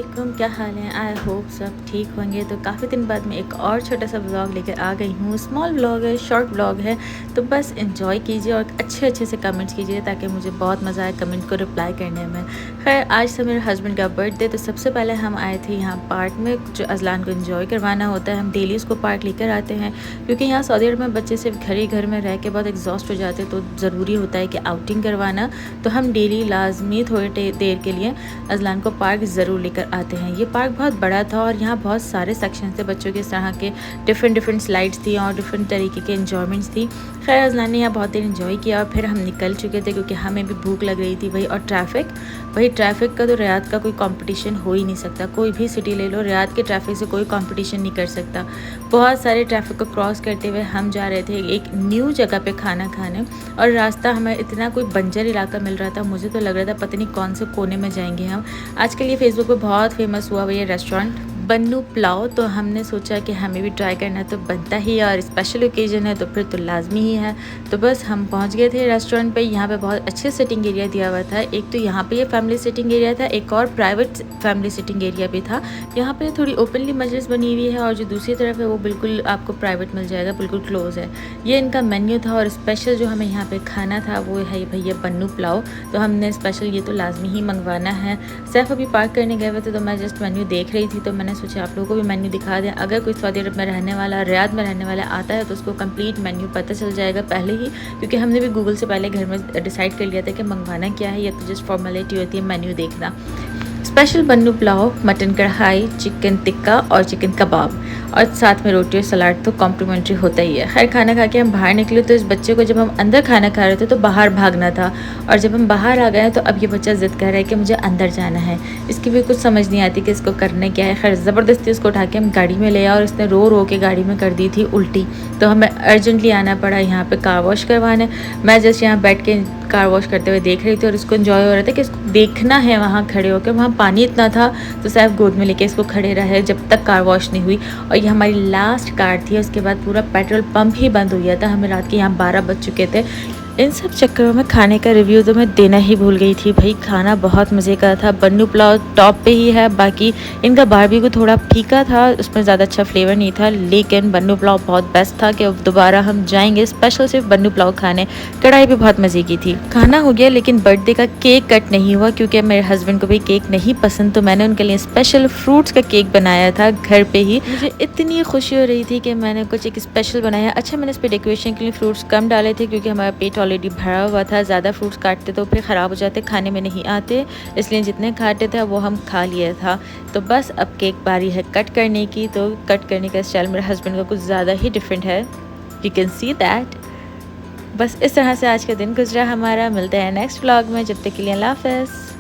वालेकुम, क्या हाल है? आई होप सब ठीक होंगे। तो काफ़ी दिन बाद मैं एक और छोटा सा व्लॉग लेकर आ गई हूँ। स्मॉल व्लॉग है, शॉर्ट व्लॉग है, तो बस एंजॉय कीजिए और अच्छे से कमेंट्स कीजिए ताकि मुझे बहुत मज़ा आए कमेंट को रिप्लाई करने में। खैर, आज था मेरे हस्बैंड का बर्थडे, तो सबसे पहले हम आए थे यहाँ पार्क में, जो अज़लान को एंजॉय करवाना होता है। हम डेली उसको पार्क लेकर आते हैं क्योंकि यहाँ सऊदी अरब में बच्चे सिर्फ घर में रह के बहुत एग्जॉस्ट हो जाते हैं, तो ज़रूरी होता है कि आउटिंग करवाना। तो हम डेली लाजमी थोड़ी देर के लिए अज़लान को पार्क ज़रूर लेकर आते हैं। ये पार्क बहुत बड़ा था और यहाँ बहुत सारे सेक्शन थे बच्चों के, इस तरह के डिफरेंट स्लाइड्स थी और डिफरेंट तरीके के इन्जॉयमेंट्स थी। खैर, अज़लान ने यहाँ बहुत देर इन्जॉय किया और फिर हम निकल चुके थे क्योंकि हमें भी भूख लग रही थी भाई। और ट्रैफ़िक का तो रियाद का कोई कंपटीशन हो ही नहीं सकता। कोई भी सिटी ले लो, रियाद के ट्रैफ़िक से कोई कंपटीशन नहीं कर सकता। बहुत सारे ट्रैफ़िक को क्रॉस करते हुए हम जा रहे थे एक न्यू जगह पे खाना खाने, और रास्ता हमें इतना कोई बंजर इलाका मिल रहा था, मुझे तो लग रहा था पता नहीं कौन से कोने में जाएंगे हम। आजकल ये फेसबुक पे बहुत फेमस हुआ हुआ ये रेस्टोरेंट बन्नू पुलाव, तो हमने सोचा कि हमें भी ट्राई करना तो बनता ही है और स्पेशल ओकेजन है तो फिर तो लाजमी ही है। तो बस हम पहुंच गए थे रेस्टोरेंट पे। यहाँ पे बहुत अच्छे सिटिंग एरिया दिया हुआ था। एक तो यहाँ पे ये फैमिली सिटिंग एरिया था, एक और प्राइवेट फैमिली सिटिंग एरिया भी था। यहाँ पे थोड़ी ओपनली मजलिस बनी हुई है और जो दूसरी तरफ है वो बिल्कुल आपको प्राइवेट मिल जाएगा, बिल्कुल क्लोज है। ये इनका मेन्यू था और स्पेशल जो हमें यहाँ पे खाना था वो है भैया बन्नू पुलाव। तो हमने स्पेशल ये तो लाजमी ही मंगवाना है। सैफ अभी पार्क करने गए हुए थे तो मैं जस्ट मेन्यू देख रही थी, तो मैंने सोचा आप लोगों को भी मेन्यू दिखा दें। अगर कोई सऊदी अरब में रहने वाला, रियाद में रहने वाला आता है तो उसको कंप्लीट मेन्यू पता चल जाएगा पहले ही, क्योंकि हमने भी गूगल से पहले घर में डिसाइड कर लिया था कि मंगवाना क्या है। ये तो जस्ट फॉर्मेलिटी होती है मेन्यू देखना। स्पेशल बन्नू पुलाव, मटन कढ़ाई, चिकन टिक्का और चिकन कबाब, और साथ में रोटी और सलाद तो कॉम्प्लीमेंट्री होता ही है। खैर, खाना खा के हम बाहर निकले तो इस बच्चे को जब हम अंदर खाना खा रहे थे तो बाहर भागना था, और जब हम बाहर आ गए तो अब ये बच्चा ज़िद कर रहा है कि मुझे अंदर जाना है। इसकी भी कुछ समझ नहीं आती कि इसको करना क्या है। खैर, ज़बरदस्ती उसको उठा के हम गाड़ी में ले आए और इसने रो के गाड़ी में कर दी थी उल्टी। तो हमें अर्जेंटली आना पड़ा यहाँ पर कार वॉश करवाने। मैं जस्ट यहाँ बैठ के कार वॉश करते हुए देख रही थी और इसको एंजॉय हो रहा था कि इसको देखना है वहाँ खड़े होकर। वहाँ पानी इतना था तो सैफ गोद में लेके इसको खड़े रहे जब तक कार वॉश नहीं हुई। और ये हमारी लास्ट कार थी, उसके बाद पूरा पेट्रोल पंप ही बंद हो गया था। हमें रात के यहाँ 12 बज चुके थे। इन सब चक्करों में खाने का रिव्यू तो मैं देना ही भूल गई थी भाई। खाना बहुत मज़े का था। बन्नू पुलाव टॉप पे ही है, बाकी इनका बारबेक्यू थोड़ा फीका था, उसमें ज़्यादा अच्छा फ्लेवर नहीं था, लेकिन बन्नू पुलाव बहुत बेस्ट था कि अब दोबारा हम जाएंगे स्पेशल सिर्फ बन्नू पुलाव खाने। कढ़ाई भी बहुत मज़े की थी। खाना हो गया लेकिन बर्थडे का केक कट नहीं हुआ क्योंकि मेरे हस्बैंड को भी केक नहीं पसंद, तो मैंने उनके लिए स्पेशल फ्रूट्स का केक बनाया था घर पे ही। मुझे इतनी खुशी हो रही थी कि मैंने कुछ एक स्पेशल बनाया। अच्छा, मैंने इस पर डेकोरेशन के लिए फ्रूट्स कम डाले थे क्योंकि हमारा पेट ऑलरेडी भरा हुआ था। ज़्यादा फ्रूट्स काटते तो फिर ख़राब हो जाते, खाने में नहीं आते, इसलिए जितने काटे थे वो हम खा लिया था। तो बस अब केक बारी है कट करने की। तो कट करने का स्टाइल मेरे हस्बैंड का कुछ ज़्यादा ही डिफरेंट है, यू कैन सी दैट। बस इस तरह से आज का दिन गुजरा हमारा। मिलते हैं नेक्स्ट व्लॉग में, जब तक के लिए अल्लाह हाफ़िज़।